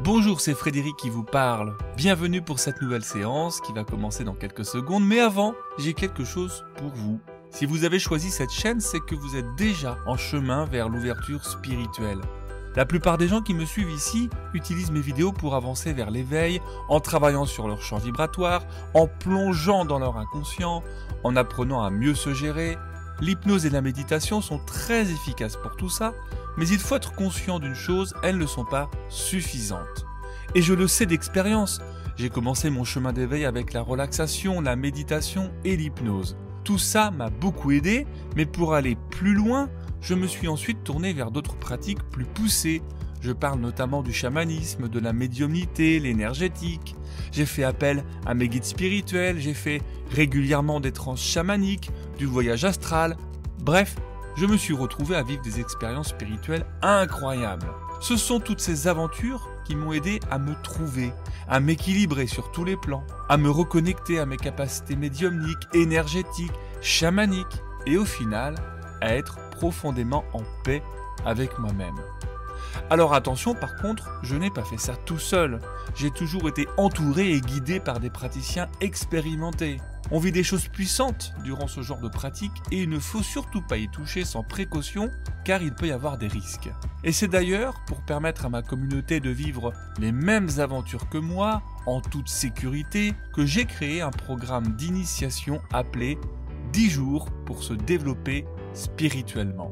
Bonjour, c'est Frédéric qui vous parle. Bienvenue pour cette nouvelle séance qui va commencer dans quelques secondes. Mais avant, j'ai quelque chose pour vous. Si vous avez choisi cette chaîne, c'est que vous êtes déjà en chemin vers l'ouverture spirituelle. La plupart des gens qui me suivent ici utilisent mes vidéos pour avancer vers l'éveil, en travaillant sur leur champ vibratoire, en plongeant dans leur inconscient, en apprenant à mieux se gérer. L'hypnose et la méditation sont très efficaces pour tout ça, mais il faut être conscient d'une chose, elles ne sont pas suffisantes. Et je le sais d'expérience, j'ai commencé mon chemin d'éveil avec la relaxation, la méditation et l'hypnose. Tout ça m'a beaucoup aidé, mais pour aller plus loin, je me suis ensuite tourné vers d'autres pratiques plus poussées. Je parle notamment du chamanisme, de la médiumnité, l'énergétique. J'ai fait appel à mes guides spirituels, j'ai fait régulièrement des transes chamaniques, du voyage astral. Bref, je me suis retrouvé à vivre des expériences spirituelles incroyables. Ce sont toutes ces aventures qui m'ont aidé à me trouver, à m'équilibrer sur tous les plans, à me reconnecter à mes capacités médiumniques, énergétiques, chamaniques et au final, à être profondément en paix avec moi-même. Alors attention, par contre, je n'ai pas fait ça tout seul. J'ai toujours été entouré et guidé par des praticiens expérimentés. On vit des choses puissantes durant ce genre de pratique et il ne faut surtout pas y toucher sans précaution car il peut y avoir des risques. Et c'est d'ailleurs pour permettre à ma communauté de vivre les mêmes aventures que moi, en toute sécurité, que j'ai créé un programme d'initiation appelé 10 jours pour se développer spirituellement.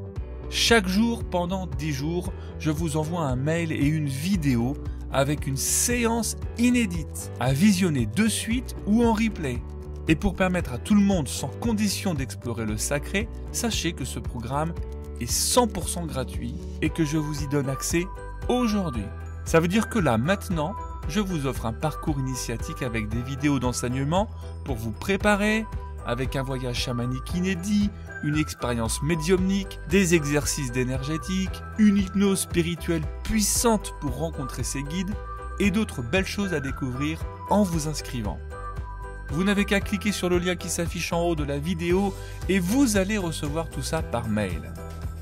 Chaque jour, pendant 10 jours, je vous envoie un mail et une vidéo avec une séance inédite à visionner de suite ou en replay. Et pour permettre à tout le monde sans condition d'explorer le sacré, sachez que ce programme est 100% gratuit et que je vous y donne accès aujourd'hui. Ça veut dire que là, maintenant, je vous offre un parcours initiatique avec des vidéos d'enseignement pour vous préparer, avec un voyage chamanique inédit, une expérience médiumnique, des exercices d'énergétique, une hypnose spirituelle puissante pour rencontrer ses guides et d'autres belles choses à découvrir en vous inscrivant. Vous n'avez qu'à cliquer sur le lien qui s'affiche en haut de la vidéo et vous allez recevoir tout ça par mail.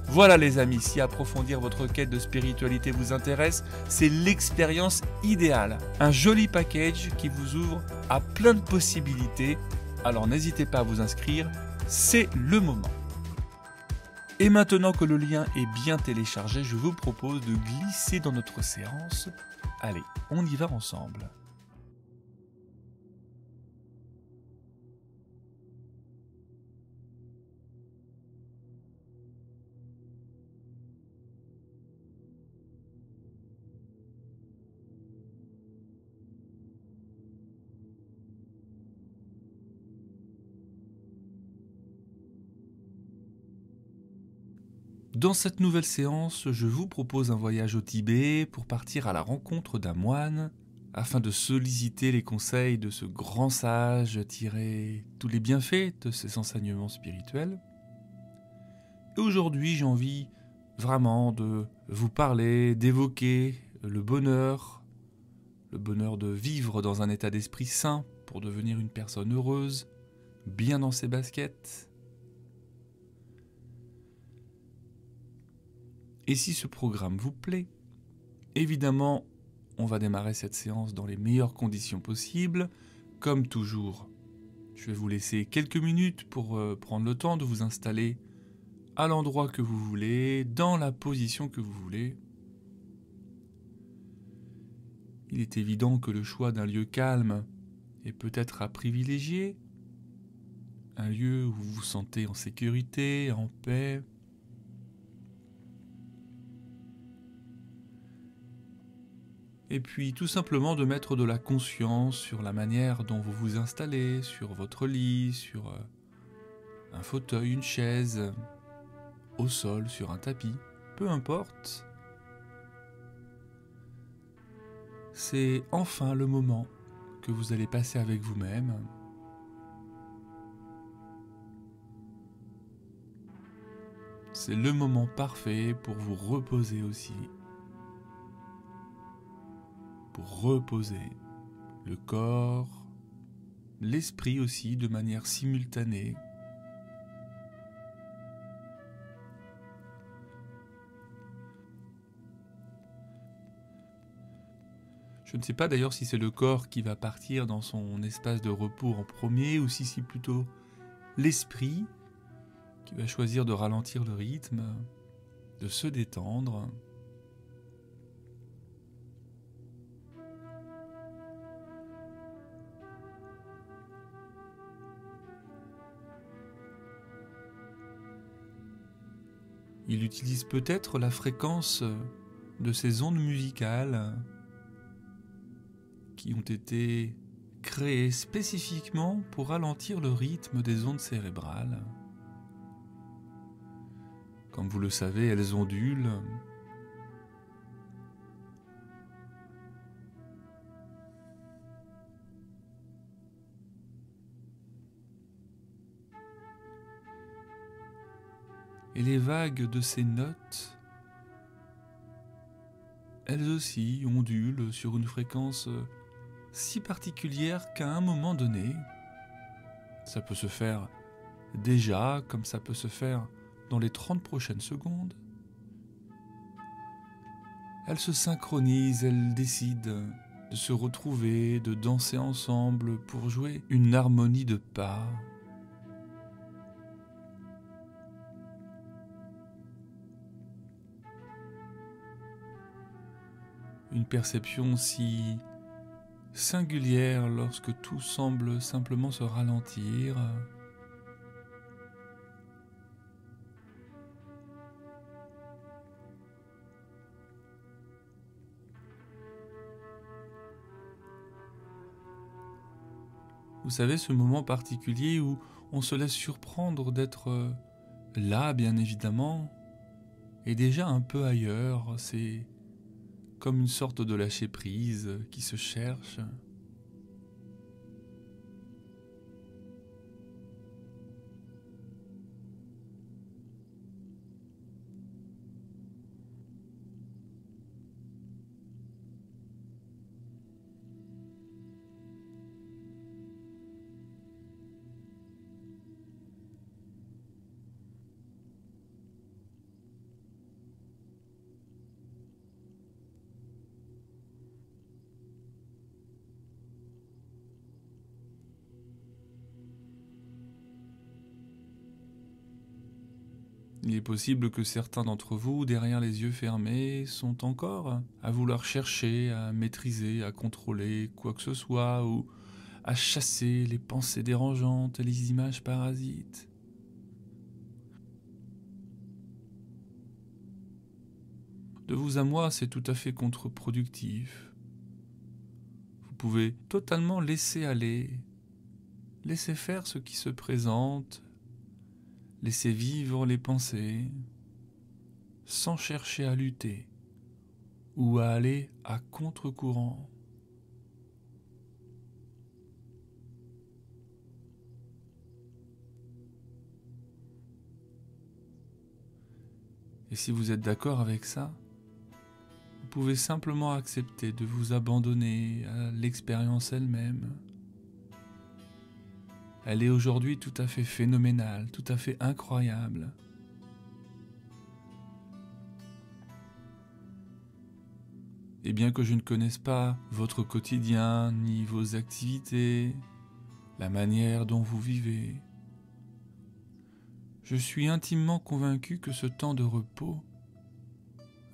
Voilà les amis, si approfondir votre quête de spiritualité vous intéresse, c'est l'expérience idéale. Un joli package qui vous ouvre à plein de possibilités. Alors n'hésitez pas à vous inscrire, c'est le moment. Et maintenant que le lien est bien téléchargé, je vous propose de glisser dans notre séance. Allez, on y va ensemble. Dans cette nouvelle séance, je vous propose un voyage au Tibet pour partir à la rencontre d'un moine afin de solliciter les conseils de ce grand sage, tirer tous les bienfaits de ses enseignements spirituels. Et aujourd'hui, j'ai envie vraiment de vous parler, d'évoquer le bonheur de vivre dans un état d'esprit sain pour devenir une personne heureuse, bien dans ses baskets. Et si ce programme vous plaît, évidemment, on va démarrer cette séance dans les meilleures conditions possibles. Comme toujours, je vais vous laisser quelques minutes pour prendre le temps de vous installer à l'endroit que vous voulez, dans la position que vous voulez. Il est évident que le choix d'un lieu calme est peut-être à privilégier, un lieu où vous vous sentez en sécurité, en paix. Et puis tout simplement de mettre de la conscience sur la manière dont vous vous installez, sur votre lit, sur un fauteuil, une chaise, au sol, sur un tapis, peu importe. C'est enfin le moment que vous allez passer avec vous-même. C'est le moment parfait pour vous reposer aussi. Pour reposer le corps, l'esprit aussi de manière simultanée. Je ne sais pas d'ailleurs si c'est le corps qui va partir dans son espace de repos en premier ou si c'est plutôt l'esprit qui va choisir de ralentir le rythme, de se détendre. Il utilise peut-être la fréquence de ces ondes musicales qui ont été créées spécifiquement pour ralentir le rythme des ondes cérébrales. Comme vous le savez, elles ondulent. Et les vagues de ces notes, elles aussi ondulent sur une fréquence si particulière qu'à un moment donné, ça peut se faire déjà, comme ça peut se faire dans les 30 prochaines secondes, elles se synchronisent, elles décident de se retrouver, de danser ensemble pour jouer une harmonie de pas. Une perception si singulière lorsque tout semble simplement se ralentir. Vous savez, ce moment particulier où on se laisse surprendre d'être là, bien évidemment, et déjà un peu ailleurs, c'est comme une sorte de lâcher-prise qui se cherche. Il est possible que certains d'entre vous, derrière les yeux fermés, sont encore à vouloir chercher, à maîtriser, à contrôler quoi que ce soit, ou à chasser les pensées dérangeantes et les images parasites. De vous à moi, c'est tout à fait contre-productif. Vous pouvez totalement laisser aller, laisser faire ce qui se présente, laisser vivre les pensées, sans chercher à lutter ou à aller à contre-courant. Et si vous êtes d'accord avec ça, vous pouvez simplement accepter de vous abandonner à l'expérience elle-même. Elle est aujourd'hui tout à fait phénoménale, tout à fait incroyable. Et bien que je ne connaisse pas votre quotidien, ni vos activités, la manière dont vous vivez, je suis intimement convaincu que ce temps de repos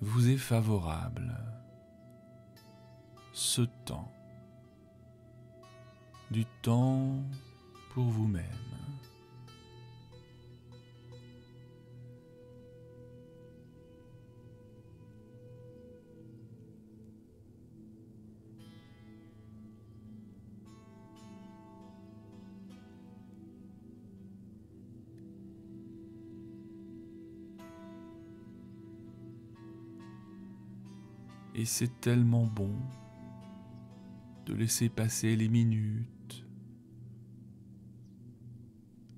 vous est favorable. Ce temps. Du temps pour vous-même. Et c'est tellement bon de laisser passer les minutes,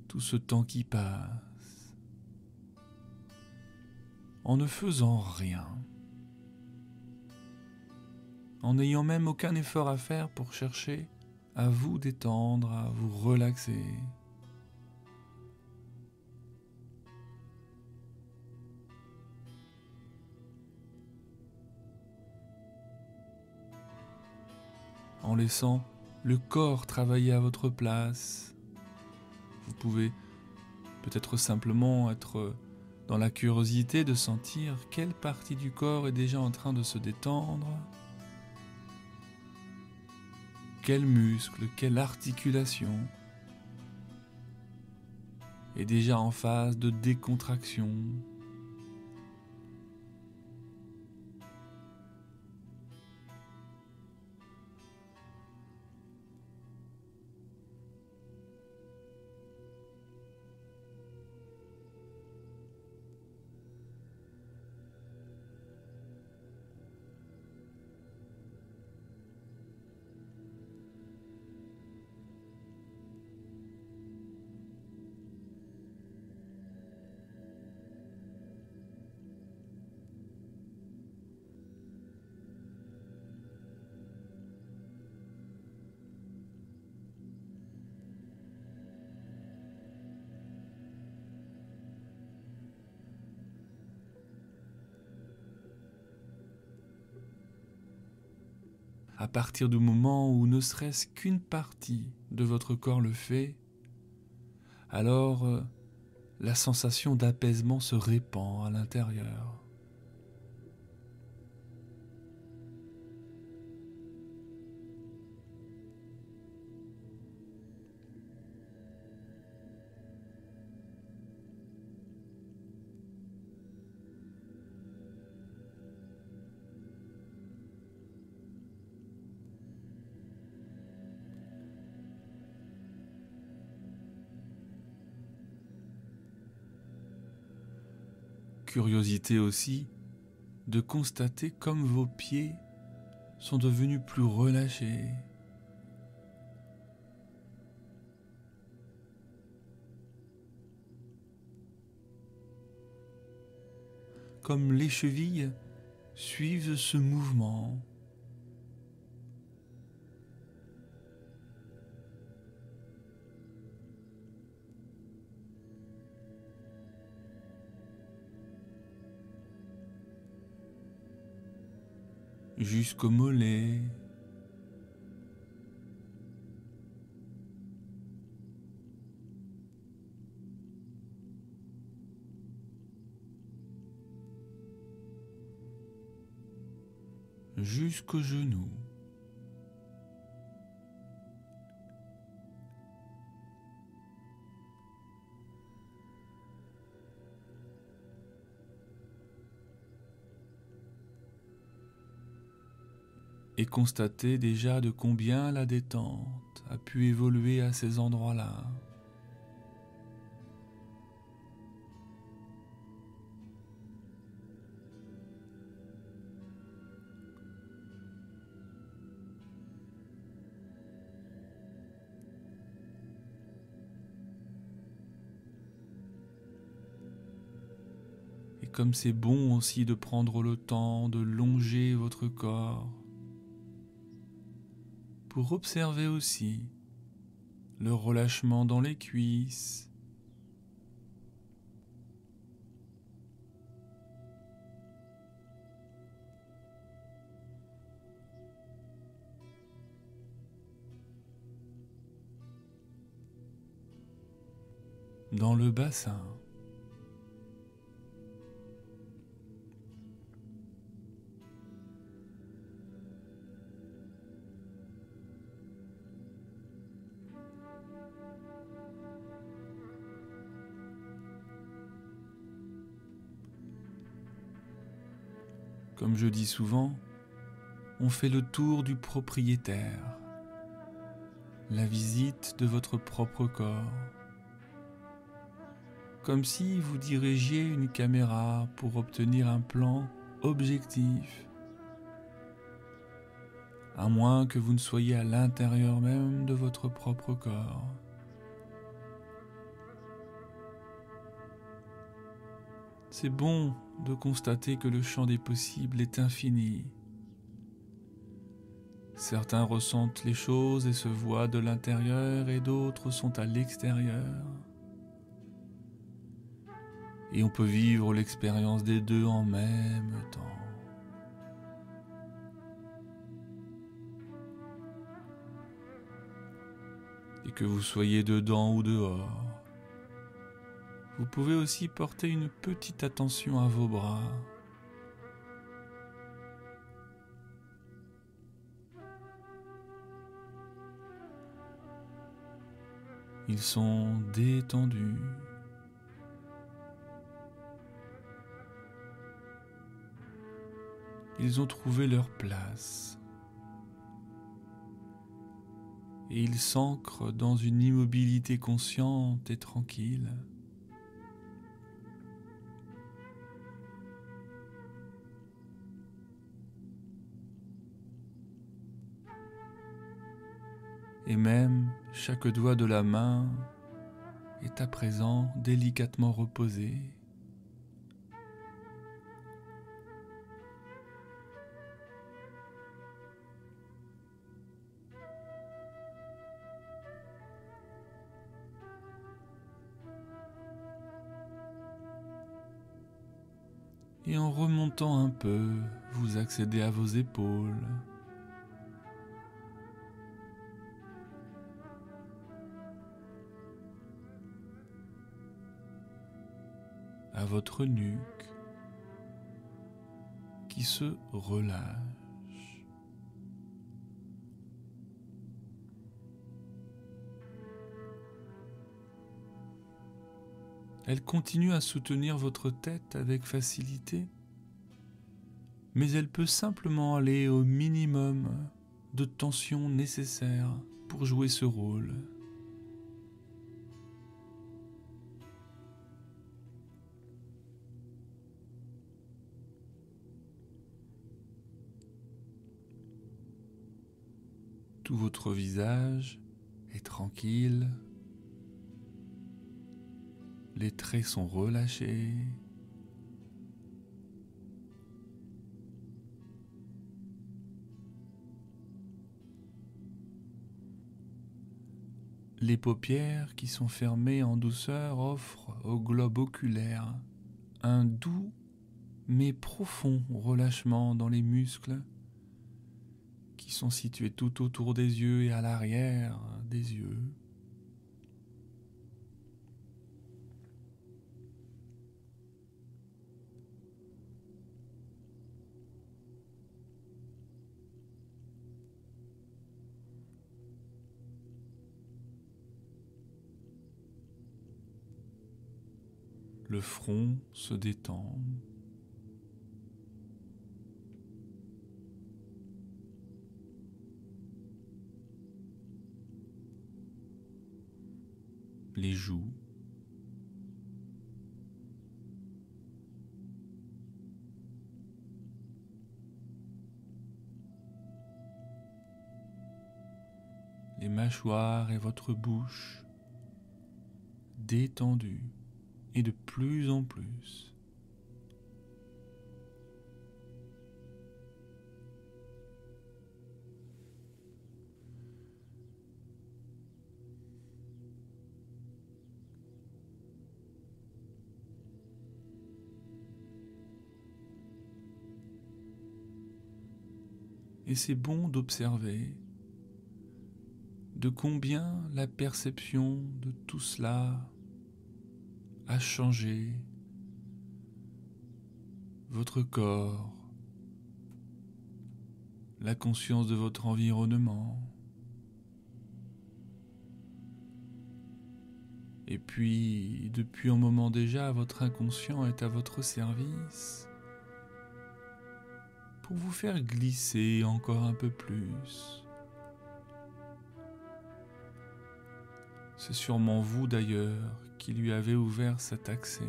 tout ce temps qui passe, en ne faisant rien, en n'ayant même aucun effort à faire pour chercher à vous détendre, à vous relaxer. en laissant le corps travailler à votre place. Vous pouvez peut-être simplement être dans la curiosité de sentir quelle partie du corps est déjà en train de se détendre, quel muscle, quelle articulation est déjà en phase de décontraction. À partir du moment où ne serait-ce qu'une partie de votre corps le fait, alors la sensation d'apaisement se répand à l'intérieur. Curiosité aussi de constater comme vos pieds sont devenus plus relâchés. Comme les chevilles suivent ce mouvement. Jusqu'au mollet. Jusqu'au genou. Et constatez déjà de combien la détente a pu évoluer à ces endroits-là. Et comme c'est bon aussi de prendre le temps de longer votre corps, pour observer aussi le relâchement dans les cuisses, dans le bassin. Comme je dis souvent, on fait le tour du propriétaire, la visite de votre propre corps, comme si vous dirigiez une caméra pour obtenir un plan objectif, à moins que vous ne soyez à l'intérieur même de votre propre corps. C'est bon de constater que le champ des possibles est infini. Certains ressentent les choses et se voient de l'intérieur et d'autres sont à l'extérieur. Et on peut vivre l'expérience des deux en même temps. et que vous soyez dedans ou dehors. Vous pouvez aussi porter une petite attention à vos bras. Ils sont détendus. Ils ont trouvé leur place. Et ils s'ancrent dans une immobilité consciente et tranquille. Et même chaque doigt de la main est à présent délicatement reposé. Et en remontant un peu, vous accédez à vos épaules. À votre nuque qui se relâche. Elle continue à soutenir votre tête avec facilité, mais elle peut simplement aller au minimum de tension nécessaire pour jouer ce rôle. Tout votre visage est tranquille. Les traits sont relâchés. Les paupières qui sont fermées en douceur offrent au globe oculaire un doux mais profond relâchement dans les muscles qui sont situés tout autour des yeux et à l'arrière des yeux. Le front se détend. Les joues. Les mâchoires et votre bouche détendues et de plus en plus. Et c'est bon d'observer de combien la perception de tout cela a changé votre corps, la conscience de votre environnement. Et puis, depuis un moment déjà, votre inconscient est à votre service pour vous faire glisser encore un peu plus. C'est sûrement vous d'ailleurs qui lui avez ouvert cet accès,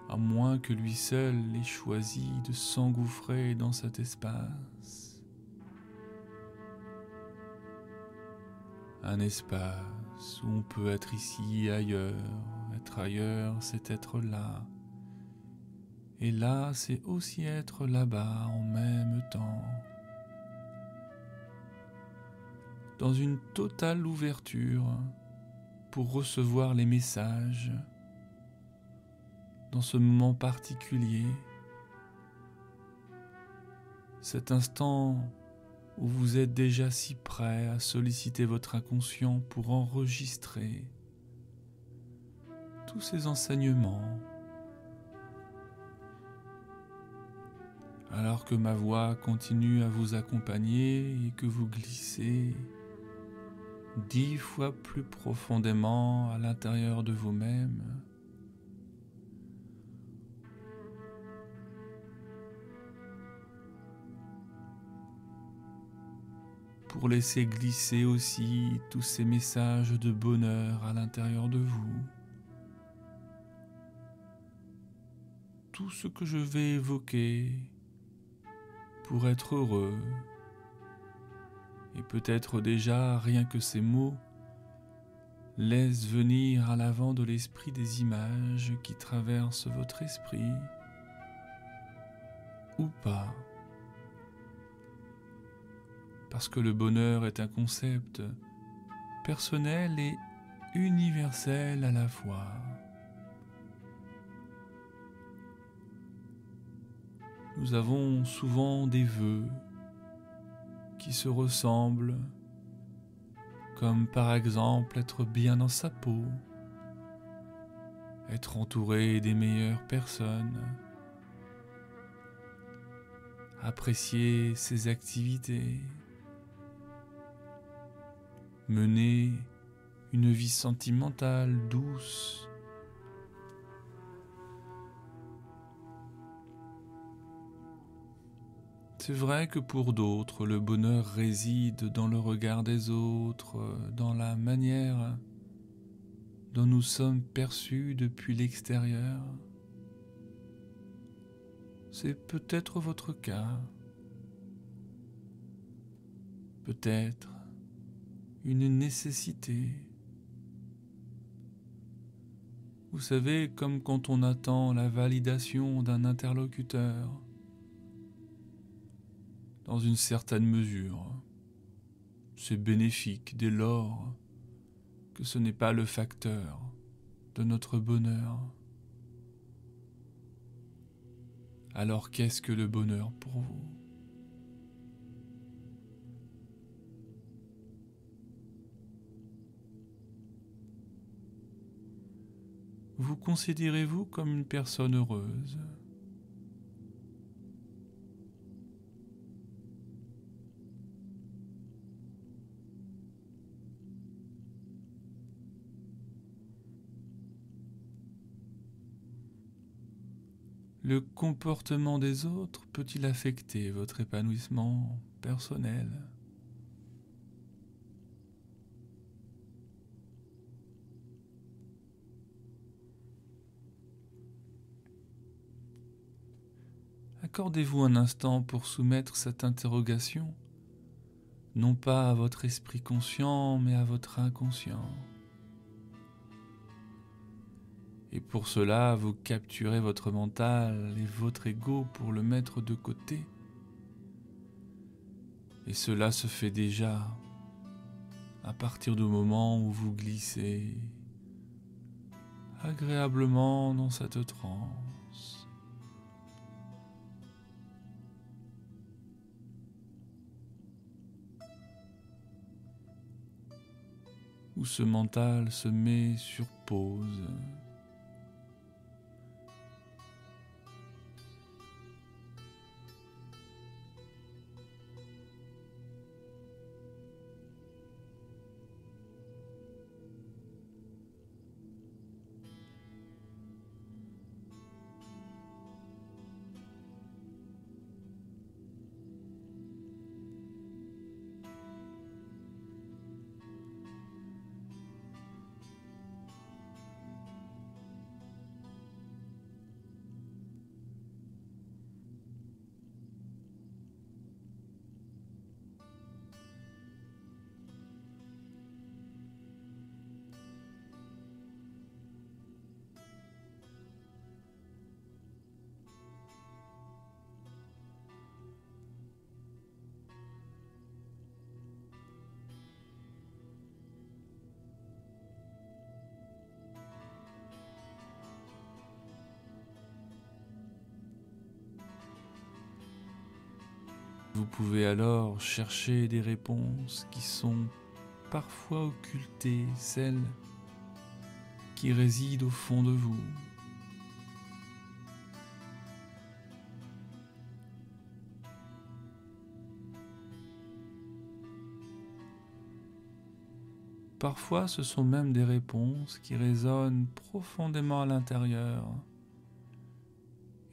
à moins que lui seul ait choisi de s'engouffrer dans cet espace. Un espace où on peut être ici et ailleurs. Être ailleurs, c'est être là. Et là, c'est aussi être là-bas en même temps. Dans une totale ouverture pour recevoir les messages dans ce moment particulier, cet instant où vous êtes déjà si prêt à solliciter votre inconscient pour enregistrer tous ces enseignements, alors que ma voix continue à vous accompagner et que vous glissez 10 fois plus profondément à l'intérieur de vous-même. Pour laisser glisser aussi tous ces messages de bonheur à l'intérieur de vous. Tout ce que je vais évoquer pour être heureux, et peut-être déjà rien que ces mots laissent venir à l'avant de l'esprit des images qui traversent votre esprit, ou pas. Parce que le bonheur est un concept personnel et universel à la fois. Nous avons souvent des vœux qui se ressemblent, comme par exemple être bien dans sa peau, être entouré des meilleures personnes, apprécier ses activités, mener une vie sentimentale douce. C'est vrai que pour d'autres, le bonheur réside dans le regard des autres, dans la manière dont nous sommes perçus depuis l'extérieur. C'est peut-être votre cas, peut-être une nécessité. Vous savez, comme quand on attend la validation d'un interlocuteur, dans une certaine mesure, c'est bénéfique dès lors que ce n'est pas le facteur de notre bonheur. Alors qu'est-ce que le bonheur pour vous ? Vous considérez-vous comme une personne heureuse ? Le comportement des autres peut-il affecter votre épanouissement personnel ? Accordez-vous un instant pour soumettre cette interrogation, non pas à votre esprit conscient, mais à votre inconscient. Et pour cela, vous capturez votre mental et votre ego pour le mettre de côté. Et cela se fait déjà à partir du moment où vous glissez agréablement dans cette transe. Où ce mental se met sur pause. Vous pouvez alors chercher des réponses qui sont parfois occultées, celles qui résident au fond de vous. Parfois, ce sont même des réponses qui résonnent profondément à l'intérieur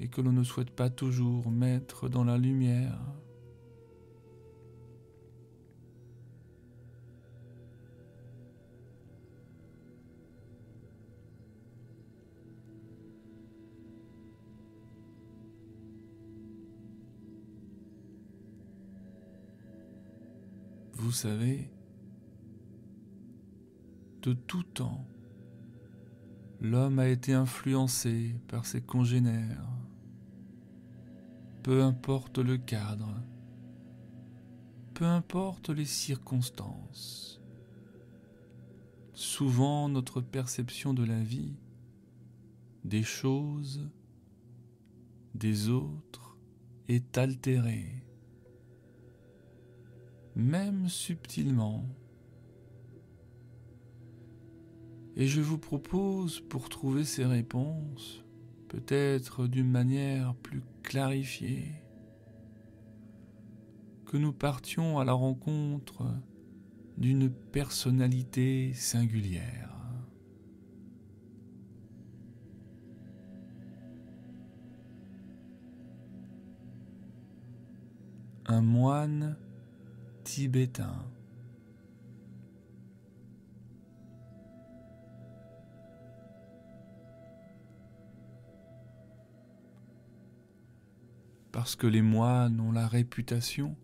et que l'on ne souhaite pas toujours mettre dans la lumière. Vous savez, de tout temps, l'homme a été influencé par ses congénères. Peu importe le cadre, peu importe les circonstances. Souvent, notre perception de la vie, des choses, des autres, est altérée, même subtilement. Et je vous propose, pour trouver ces réponses, peut-être d'une manière plus clarifiée, que nous partions à la rencontre d'une personnalité singulière. Un moine tibétain. Parce que les moines ont la réputation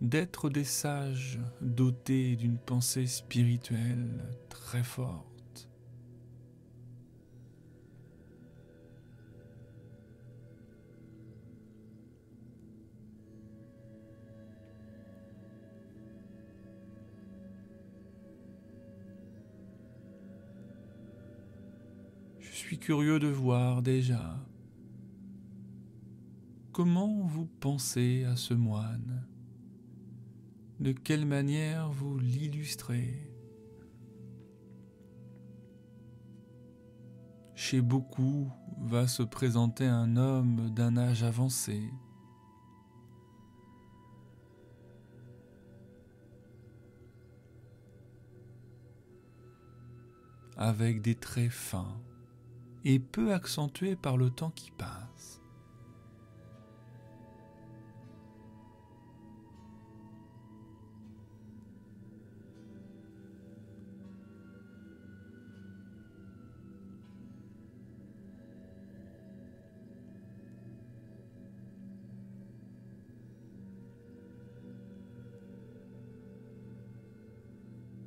d'être des sages dotés d'une pensée spirituelle très forte. Je suis curieux de voir déjà comment vous pensez à ce moine. De quelle manière vous l'illustrez? Chez beaucoup va se présenter un homme d'un âge avancé, avec des traits fins et peu accentués par le temps qui passe.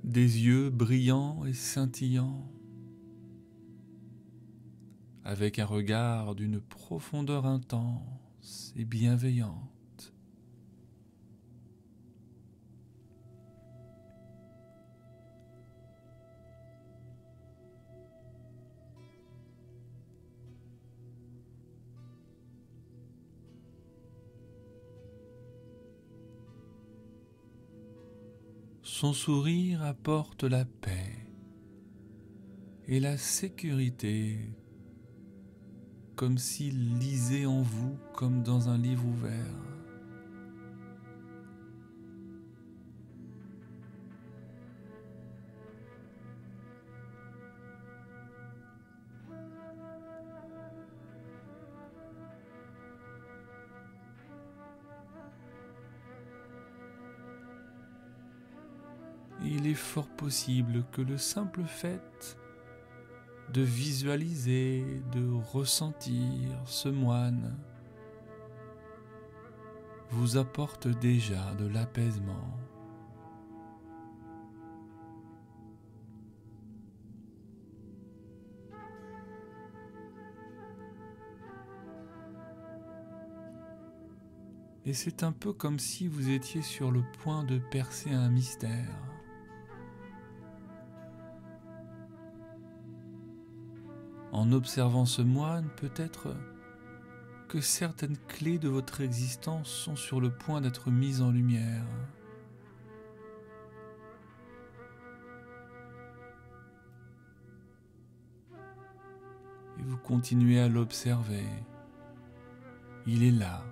Des yeux brillants et scintillants, avec un regard d'une profondeur intense et bienveillante. Son sourire apporte la paix et la sécurité, comme s'il lisait en vous comme dans un livre ouvert. Il est fort possible que le simple fait de visualiser, de ressentir ce moine vous apporte déjà de l'apaisement. Et c'est un peu comme si vous étiez sur le point de percer un mystère. En observant ce moine, peut-être que certaines clés de votre existence sont sur le point d'être mises en lumière. Et vous continuez à l'observer. Il est là,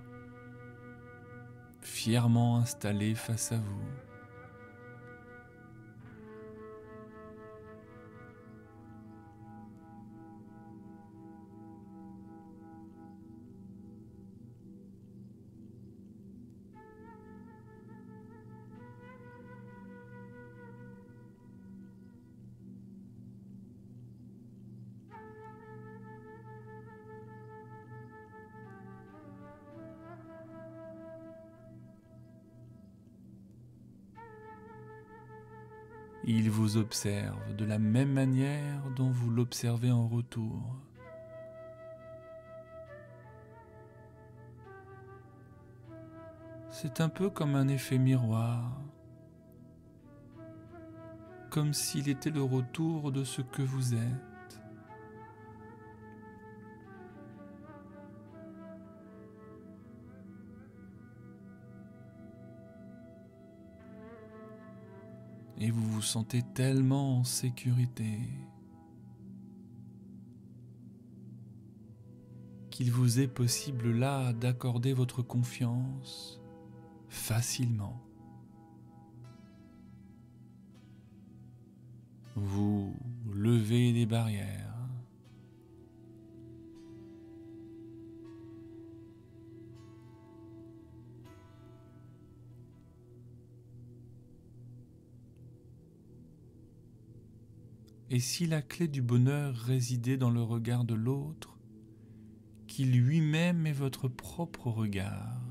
fièrement installé face à vous. Il vous observe de la même manière dont vous l'observez en retour. C'est un peu comme un effet miroir, comme s'il était le retour de ce que vous êtes. Et vous vous sentez tellement en sécurité qu'il vous est possible là d'accorder votre confiance facilement. Vous levez les barrières. Et si la clé du bonheur résidait dans le regard de l'autre, qui lui-même est votre propre regard?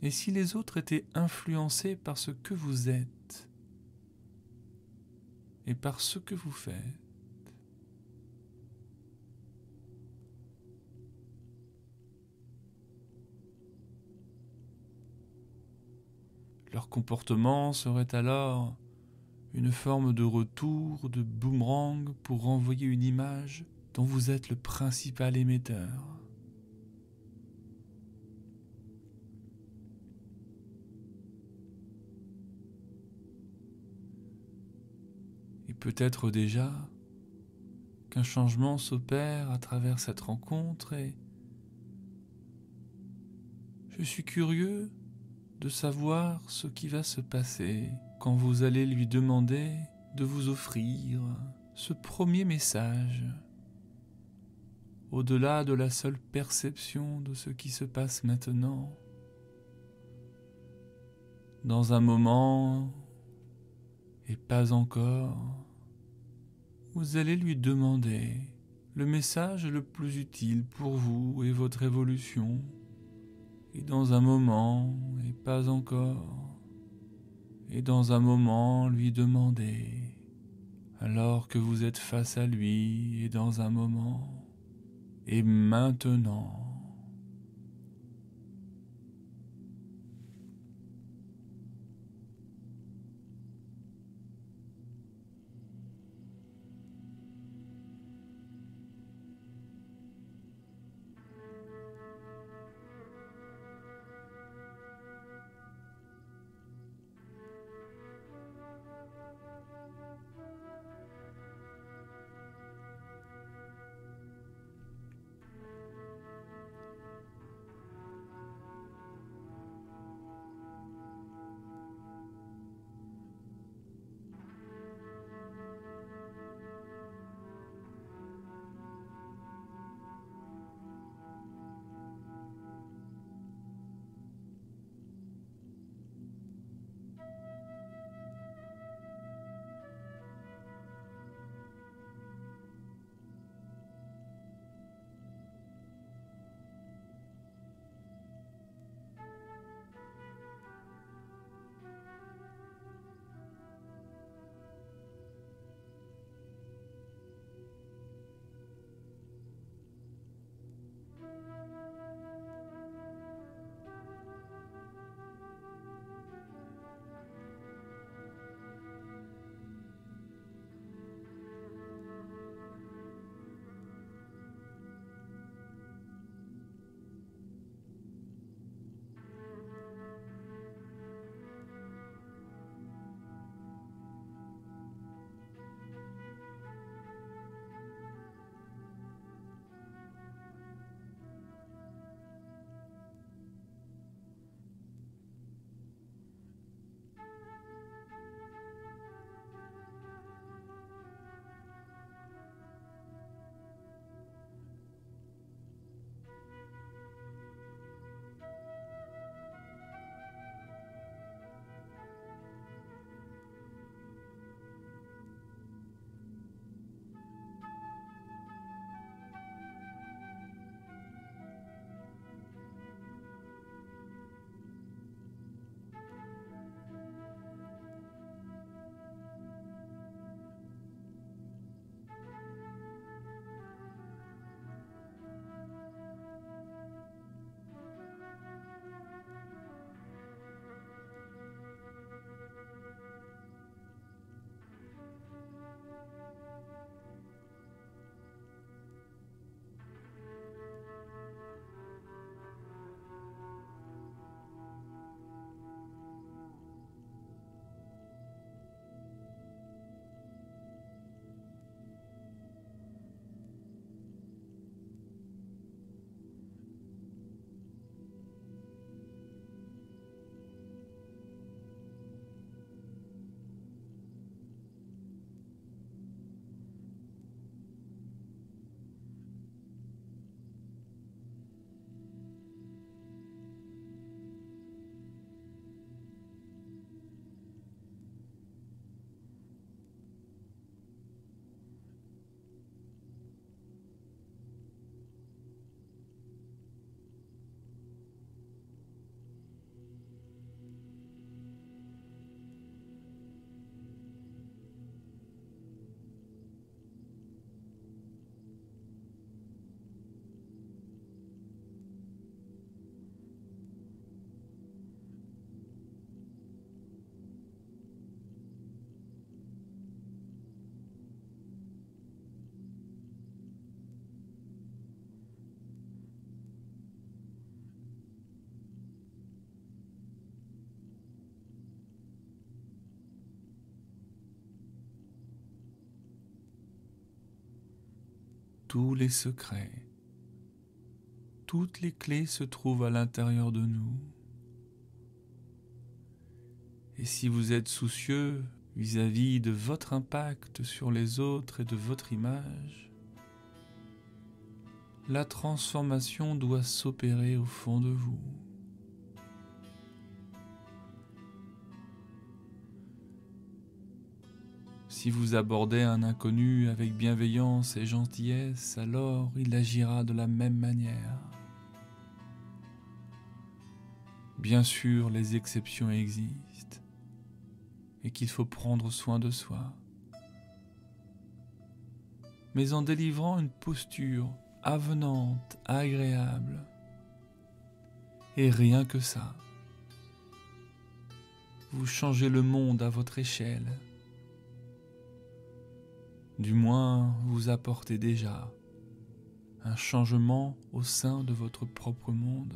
Et si les autres étaient influencés par ce que vous êtes et par ce que vous faites? Leur comportement serait alors une forme de retour, de boomerang pour renvoyer une image dont vous êtes le principal émetteur. Et peut-être déjà qu'un changement s'opère à travers cette rencontre et je suis curieux de savoir ce qui va se passer quand vous allez lui demander de vous offrir ce premier message, au-delà de la seule perception de ce qui se passe maintenant. Dans un moment, et pas encore, vous allez lui demander le message le plus utile pour vous et votre évolution. Et dans un moment, et pas encore, et dans un moment lui demander, alors que vous êtes face à lui, et dans un moment, et maintenant. Tous les secrets, toutes les clés se trouvent à l'intérieur de nous. Et si vous êtes soucieux vis-à-vis de votre impact sur les autres et de votre image, la transformation doit s'opérer au fond de vous. Si vous abordez un inconnu avec bienveillance et gentillesse, alors il agira de la même manière. Bien sûr, les exceptions existent et qu'il faut prendre soin de soi. Mais en délivrant une posture avenante, agréable, et rien que ça, vous changez le monde à votre échelle. Du moins, vous apportez déjà un changement au sein de votre propre monde.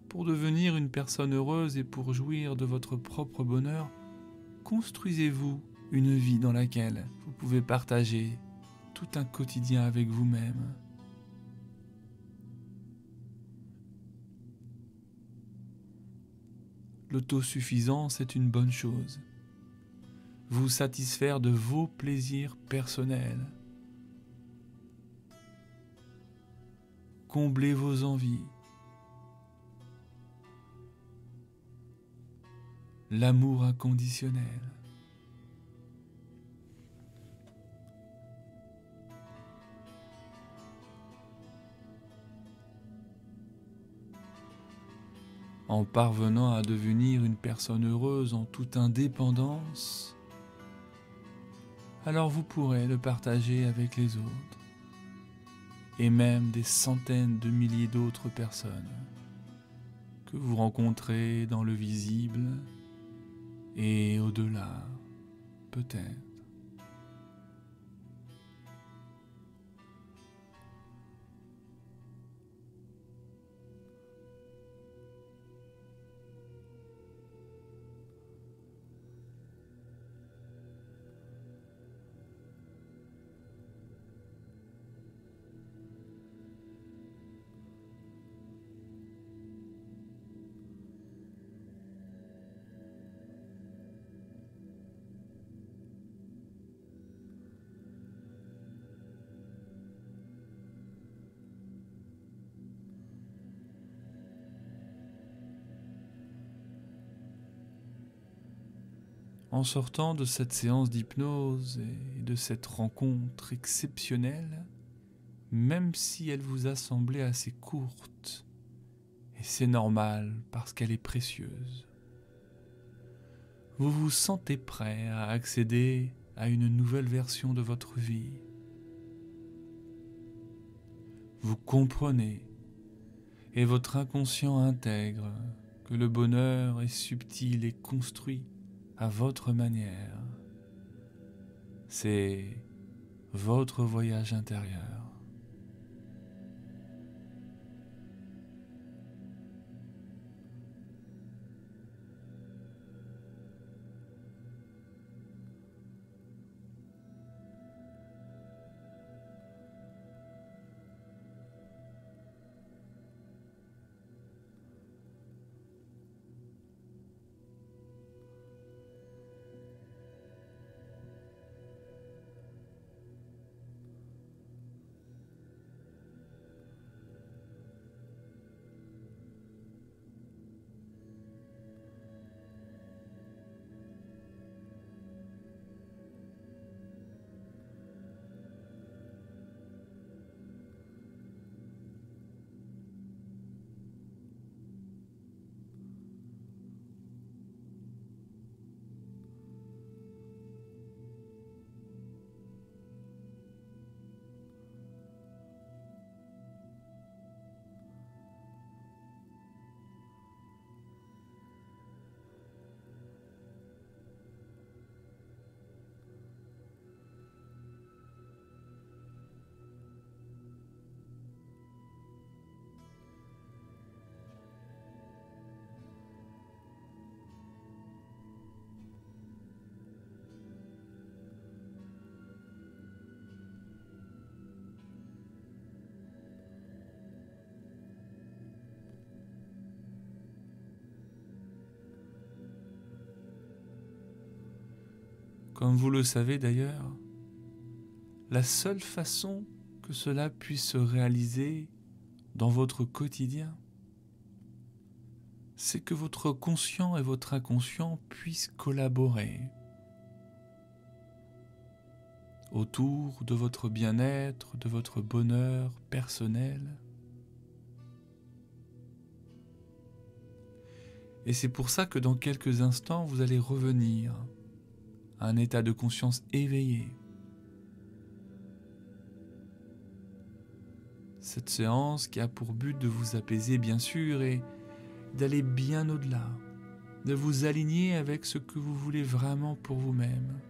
Pour devenir une personne heureuse et pour jouir de votre propre bonheur, construisez-vous une vie dans laquelle vous pouvez partager tout un quotidien avec vous-même. L'autosuffisance est une bonne chose. Vous satisfaire de vos plaisirs personnels. Combler vos envies. L'amour inconditionnel. En parvenant à devenir une personne heureuse en toute indépendance, alors vous pourrez le partager avec les autres, et même des centaines de milliers d'autres personnes que vous rencontrez dans le visible et au-delà, peut-être. En sortant de cette séance d'hypnose et de cette rencontre exceptionnelle, même si elle vous a semblé assez courte, et c'est normal parce qu'elle est précieuse, vous vous sentez prêt à accéder à une nouvelle version de votre vie. Vous comprenez et votre inconscient intègre que le bonheur est subtil et construit à votre manière. C'est votre voyage intérieur. Comme vous le savez d'ailleurs, la seule façon que cela puisse se réaliser dans votre quotidien, c'est que votre conscient et votre inconscient puissent collaborer autour de votre bien-être, de votre bonheur personnel. Et c'est pour ça que dans quelques instants, vous allez revenir à un état de conscience éveillé. Cette séance qui a pour but de vous apaiser bien sûr et d'aller bien au-delà, de vous aligner avec ce que vous voulez vraiment pour vous-même.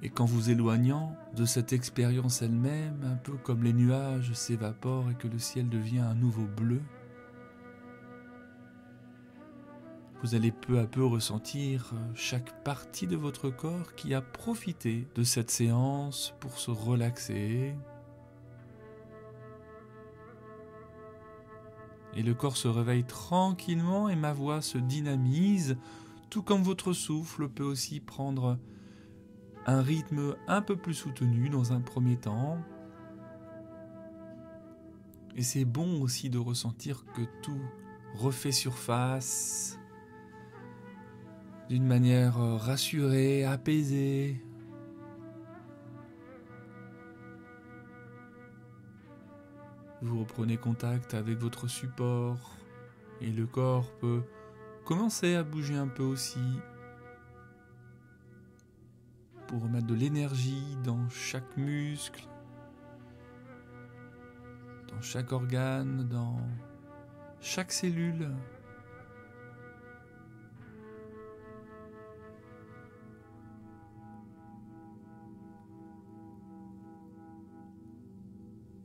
Et qu'en vous éloignant de cette expérience elle-même, un peu comme les nuages s'évaporent et que le ciel devient un nouveau bleu, vous allez peu à peu ressentir chaque partie de votre corps qui a profité de cette séance pour se relaxer. Et le corps se réveille tranquillement et ma voix se dynamise, tout comme votre souffle peut aussi prendre un rythme un peu plus soutenu dans un premier temps. Et c'est bon aussi de ressentir que tout refait surface d'une manière rassurée, apaisée. Vous reprenez contact avec votre support et le corps peut commencer à bouger un peu aussi pour remettre de l'énergie dans chaque muscle, dans chaque organe, dans chaque cellule.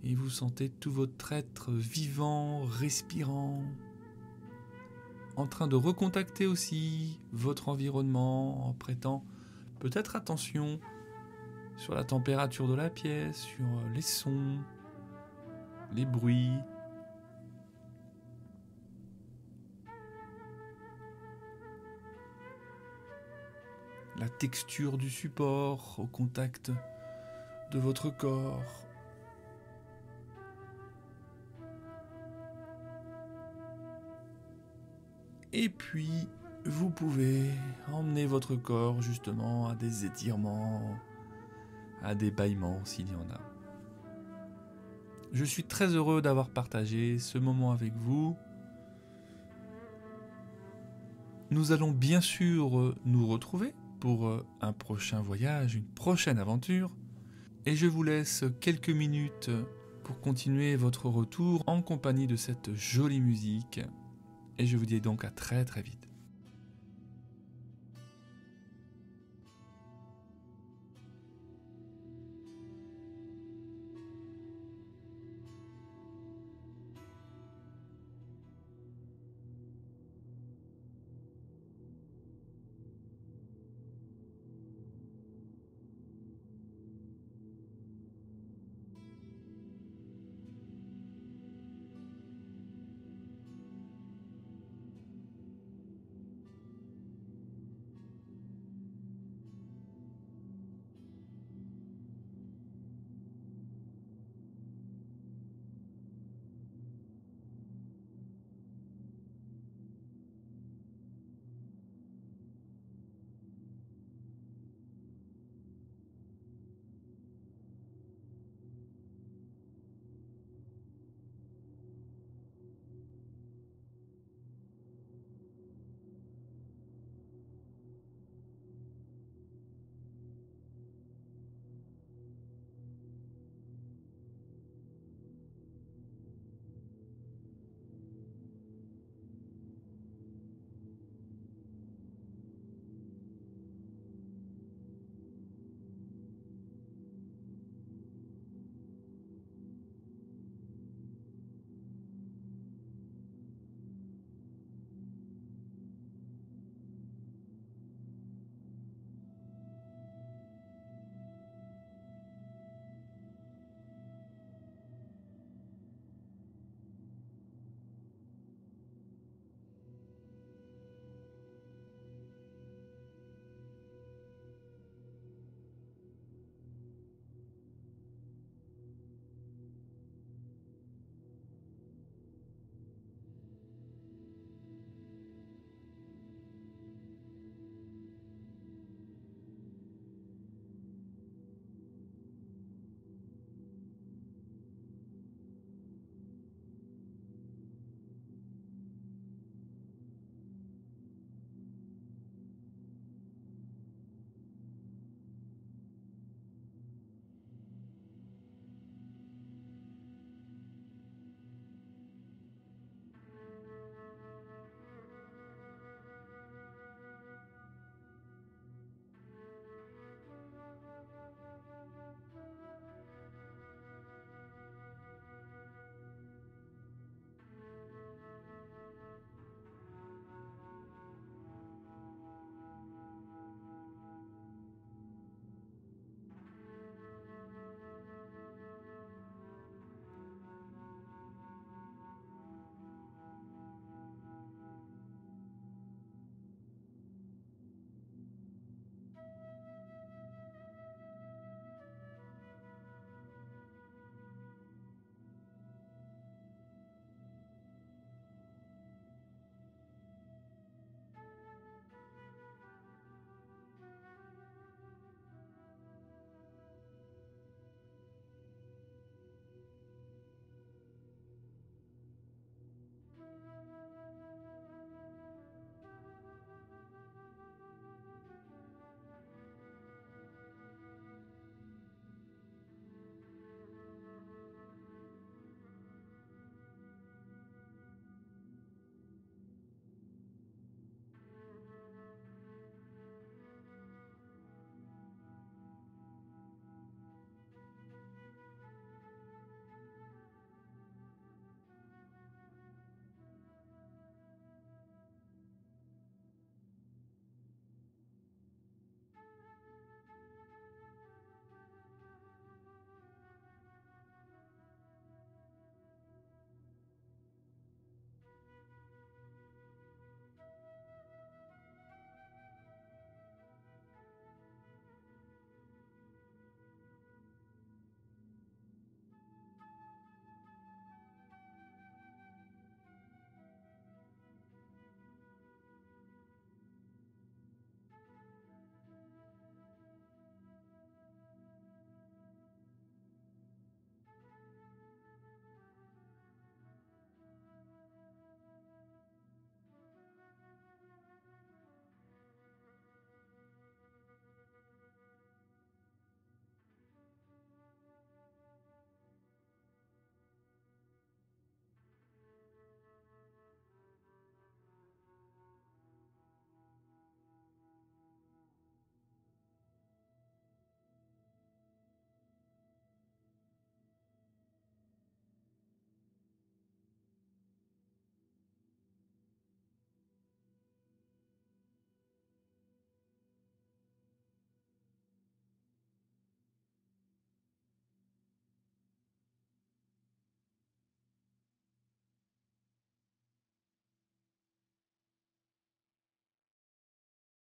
Et vous sentez tout votre être vivant, respirant, en train de recontacter aussi votre environnement en prêtant peut-être attention sur la température de la pièce, sur les sons, les bruits. La texture du support au contact de votre corps. Et puis, vous pouvez emmener votre corps justement à des étirements, à des bâillements s'il y en a. Je suis très heureux d'avoir partagé ce moment avec vous. Nous allons bien sûr nous retrouver pour un prochain voyage, une prochaine aventure. Et je vous laisse quelques minutes pour continuer votre retour en compagnie de cette jolie musique. Et je vous dis donc à très très vite.